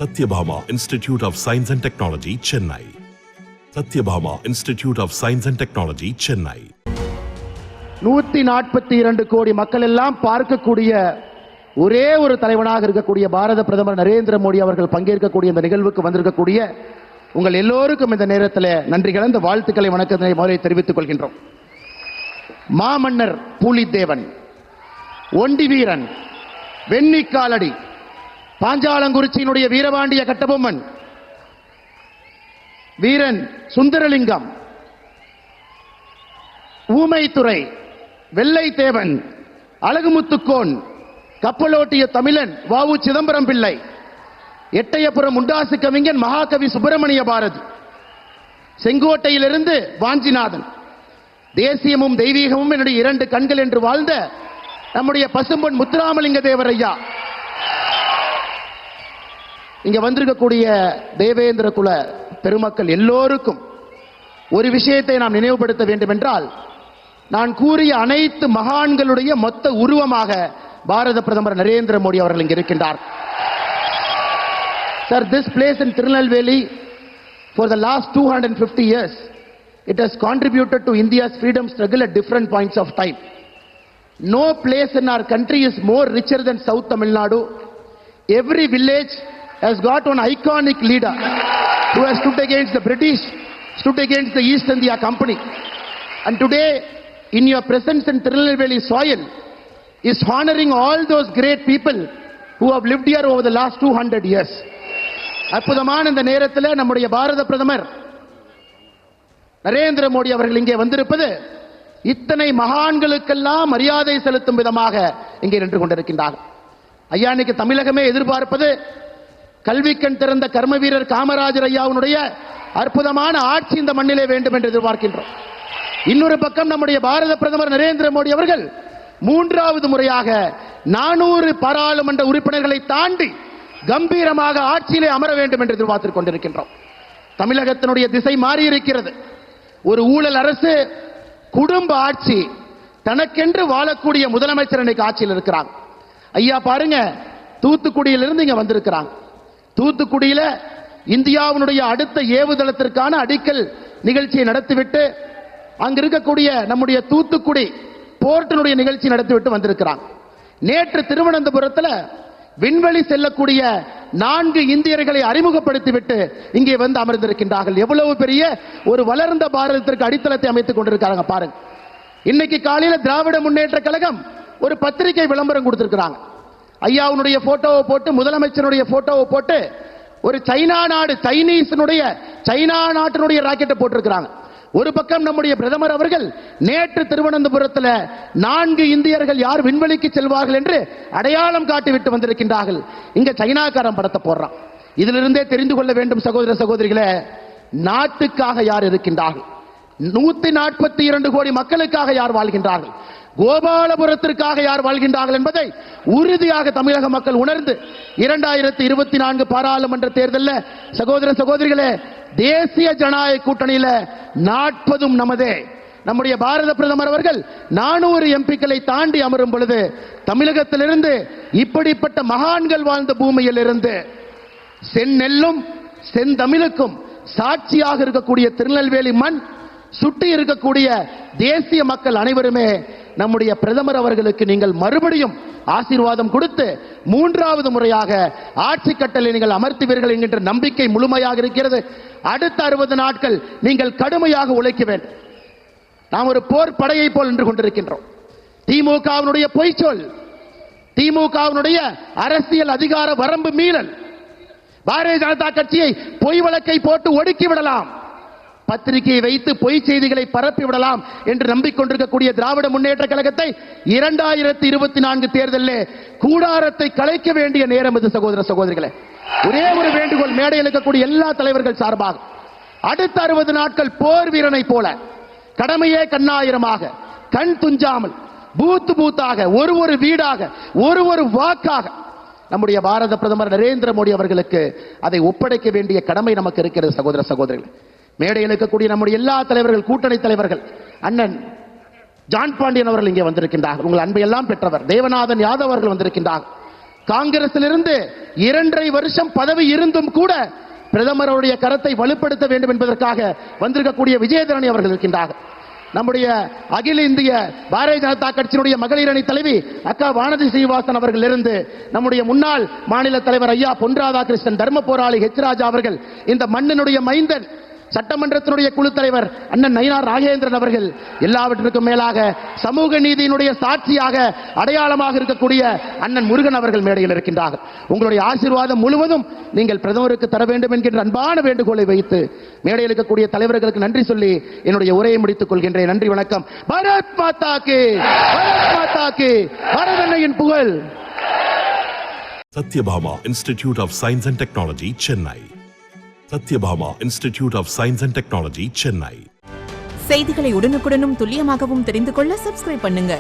Satyabhama Institute of Science and Technology, Chennai. Satyabhama Institute of Science and Technology, Chennai. 142 கோடி மக்கள் எல்லாம் பார்க்கக்கூடிய ஒரே ஒரு தலைவனாக இருக்கக்கூடிய பாரத பிரதமர் நரேந்திர மோடி அவர்கள் பங்கேற்கக்கூடிய இந்த நிகழ்வுக்கு வந்திருக்கக்கூடிய உங்கள் எல்லோருக்கும் இந்த நேரத்தில் நன்றி கலந்த வாழ்த்துக்களை வணக்கத்தை முதலில் தெரிவித்துக் கொள்கின்றோம். மாமன்னர் பூலித்தேவன், ஒண்டி வீரன், வெண்ணிக்காலடி, பாஞ்சாலங்குறிச்சியினுடைய வீரபாண்டிய கட்டபொம்மன், வீரன் சுந்தரலிங்கம், ஊமைத்துறை, வெள்ளைத்தேவன், அழகுமுத்துக்கோன், கப்பலோட்டிய தமிழன் வ.உ. சிதம்பரம் பிள்ளை, எட்டயபுரம் முண்டாசு கவிஞன் மகாகவி சுப்பிரமணிய பாரதி, செங்கோட்டையிலிருந்து வாஞ்சிநாதன், தேசியமும் தெய்வீகமும் என்னுடைய இரண்டு கண்கள் என்று வாழ்ந்த நம்முடைய பசும்பொன் முத்துராமலிங்க தேவர் ஐயா, இங்க வந்திருக்கக்கூடிய தேவேந்திர குல பெருமக்கள் எல்லோருக்கும் ஒரு விஷயத்தை நாம் நினைவுபடுத்த வேண்டும் என்றால், நான் கூறிய அனைத்து மகான்களுடைய மொத்த உருவமாக பாரத பிரதமர் நரேந்திர மோடி அவர்கள் இங்கு இருக்கின்றார். Sir, this place in Tirunelveli for the last 250 years, it has contributed to India's freedom struggle at different points of time. No place in our country is more richer than South Tamil Nadu. Every village has got one iconic leader who has stood against the British, stood against the East India Company. And today, in your presence in Tirunelveli soil, is honoring all those great people who have lived here over the last 200 years. அற்புதமான இந்த நேரத்தில் நம்முடைய பாரத பிரதமர் நரேந்திர மோடி அவர்கள் இங்கே வந்திருப்பது இத்தனை மகான்களுக்கெல்லாம் மரியாதை செலுத்தும் விதமாக இங்கே நின்று கொண்டிருக்கின்றார்கள். ஐயா, இன்னைக்கு தமிழகமே எதிர்பார்ப்பது கல்விக்கண் திறந்த கர்ம வீரர் காமராஜர் ஐயாவுடைய அற்புதமான ஆட்சி இந்த மண்ணிலே வேண்டும் என்று எதிர்பார்க்கின்றோம். இன்னொரு பக்கம் நம்முடைய பாரத பிரதமர் நரேந்திர மோடி அவர்கள் மூன்றாவது முறையாக 400 பாராளுமன்ற உறுப்பினர்களை தாண்டி கம்பீரமாக ஆட்சியிலே அமர வேண்டும் என்று எதிர்பார்த்துக் கொண்டிருக்கின்றோம். தமிழகத்தினுடைய திசை மாறி இருக்கிறது. ஒரு ஊழல் அரசு, குடும்ப ஆட்சி, தனக்கென்று வாழக்கூடிய முதலமைச்சர் இன்னைக்கு ஆட்சியில் இருக்கிறாங்க. ஐயா பாருங்க, தூத்துக்குடியிலிருந்து இங்க வந்திருக்கிறாங்க. தூத்துக்குடியில இந்தியாவினுடைய அடுத்த ஏவுதளத்திற்கான அடிக்கல் நிகழ்ச்சியை நடத்திவிட்டு அங்க இருக்கக்கூடிய நம்முடைய தூத்துக்குடி போர்ட்டினுடைய நிகழ்ச்சி நடத்திவிட்டு வந்திருக்கிறாங்க. நேற்று திருவனந்தபுரத்தில் விண்வெளி செல்லக்கூடிய 4 இந்தியர்களை அறிமுகப்படுத்திவிட்டு இங்கே வந்து அமர்ந்திருக்கின்றார்கள். எவ்வளவு பெரிய ஒரு வளர்ந்த பாரதத்திற்கு அடித்தளத்தை அமைத்துக் கொண்டிருக்கிறாங்க பாருங்க. இன்னைக்கு காலையில திராவிட முன்னேற்ற கழகம் ஒரு பத்திரிகை விளம்பரம் கொடுத்திருக்கிறாங்க. ஐயாவுடைய போட்டோவை போட்டு, முதலமைச்சருடைய போட்டோவை போட்டு, ஒரு சைனா நாடு, சைனா நாட்டினுடைய ராக்கெட்டை போட்டிருக்கிறாங்க. ஒரு பக்கம் நம்முடைய பிரதமர் அவர்கள் நேற்று திருவனந்தபுரத்தில் 4 இந்தியர்கள் யார் விண்வெளிக்கு செல்வார்கள் என்று அடையாளம் காட்டிவிட்டு வந்திருக்கின்றார்கள். இங்க சைனாக்காரன் படத்தை போடுறான். இதிலிருந்தே தெரிந்து கொள்ள வேண்டும் சகோதர சகோதரிகளே, நாட்டுக்காக யார் இருக்கின்றார்கள், 142 கோடி மக்களுக்காக யார் வாழ்கின்றார்கள், கோபாலபுரத்திற்காக யார் வாழ்கின்றார்கள் என்பதை உறுதியாக தமிழக மக்கள் உணர்ந்து 2024 பாராளுமன்ற தேர்தலில் சகோதர சகோதரிகளே, தேசிய ஜனநாயக கூட்டணியில 40 நமதே. நம்முடைய பாரத பிரதமர் அவர்கள் 400 எம்பிக்களை தாண்டி அமரும் பொழுது தமிழகத்திலிருந்து இப்படிப்பட்ட மகான்கள் வாழ்ந்த பூமியில் இருந்து செந்நெல்லும் செந்தமிழுக்கும் சாட்சியாக இருக்கக்கூடிய திருநெல்வேலி மண், சுட்டி இருக்கக்கூடிய தேசிய மக்கள் அனைவருமே நம்முடைய பிரதமர் அவர்களுக்கு நீங்கள் மறுபடியும் ஆசீர்வாதம் கொடுத்து 3வது முறையாக ஆட்சி கட்டளை நீங்கள் அமர்த்துவீர்கள் என்கின்ற நம்பிக்கை முழுமையாக இருக்கிறது. அடுத்த 60 நாட்கள் நீங்கள் கடுமையாக உழைக்க வேண்டும். நாம் ஒரு போர் படையை போல் நின்று கொண்டிருக்கின்றோம். திமுகவினுடைய பொய்ச்சொல், திமுகவினுடைய அரசியல் அதிகார வரம்பு மீறல், பாரதிய ஜனதா கட்சியை பொய் வழக்கை போட்டு ஒடுக்கி விடலாம், பத்திரிகையை வைத்து பொய் செய்திகளை பரப்பி விடலாம் என்று நம்பிக்கொண்டிருக்கக்கூடிய திராவிட முன்னேற்ற கழகத்தை 2024 தேர்தலில் கூடாரத்தை கலைக்க வேண்டிய நேரம் இது சகோதர சகோதரிகளே. ஒரே ஒரு வேண்டுகோள் மேடையில் இருக்கக்கூடிய எல்லா தலைவர்கள் சார்பாக, அடுத்த 60 நாட்கள் போர் வீரனை போல கடமையே கண்ணாயிரமாக, கண் துஞ்சாமல், பூத்து பூத்தாக, ஒரு வீடாக, ஒரு வாக்காக நம்முடைய பாரத பிரதமர் நரேந்திர மோடி அவர்களுக்கு அதை ஒப்படைக்க வேண்டிய கடமை நமக்கு இருக்கிறது சகோதர சகோதரிகளே. மேடையில் இருக்கக்கூடிய நம்முடைய எல்லா தலைவர்கள், கூட்டணி தலைவர்கள், அண்ணன் ஜான் பாண்டியன் அவர்கள் இங்கே வந்திருக்கின்றார்கள். உங்கள் அன்பை எல்லாம் பெற்றவர் தேவநாதன் யாதவ் அவர்கள் வந்திருக்கின்றார்கள். காங்கிரசிலிருந்து 2.5 வருஷம் பதவி இருந்தும் கூட பிரதமருடைய கரத்தை வலுப்படுத்த வேண்டும் என்பதற்காக வந்திருக்கக்கூடிய விஜயதரணி அவர்கள் இருக்கின்றார்கள். நம்முடைய அகில இந்திய பாரதிய ஜனதா கட்சியினுடைய மகளிர் அணி தலைவி அக்கா வானதி ஸ்ரீனிவாசன் அவர்கள் இருந்து நம்முடைய முன்னாள் மாநில தலைவர் ஐயா பொன் ராதாகிருஷ்ணன், தர்ம போராளி ஹெச் ராஜா அவர்கள், இந்த மண்ணினுடைய மைந்தன் சட்டமன்றத்தினுடைய குழு தலைவர் அண்ணன் நயினார் நாகேந்திரன் அவர்கள், எல்லாவற்றிற்கும் மேலாக சமூக நீதியினுடைய சாட்சியாக அடையாளமாக இருக்கக்கூடிய அண்ணன் முருகன் அவர்கள் மேடையில் இருக்கின்றார்கள். உங்களுடைய ஆசீர்வாதம் முழுவதும் நீங்கள் பிரதமருக்கு தர வேண்டும் என்கின்ற அன்பான வேண்டுகோளை வைத்து மேடையில் இருக்கக்கூடிய தலைவர்களுக்கு நன்றி சொல்லி என்னுடைய உரையை முடித்துக் கொள்கின்றேன். நன்றி, வணக்கம். பாரத் மாதா கி, பாரத் மாதா கி, பாரத அன்னையின் புகழ். Satyabhama Institute of Science and Technology, Chennai. Satyabhama Institute of Science and Technology, Chennai. செய்திகளை உடனுக்குடனும் துல்லியமாகவும் தெரிந்து கொள்ள சப்ஸ்கிரைப் பண்ணுங்க.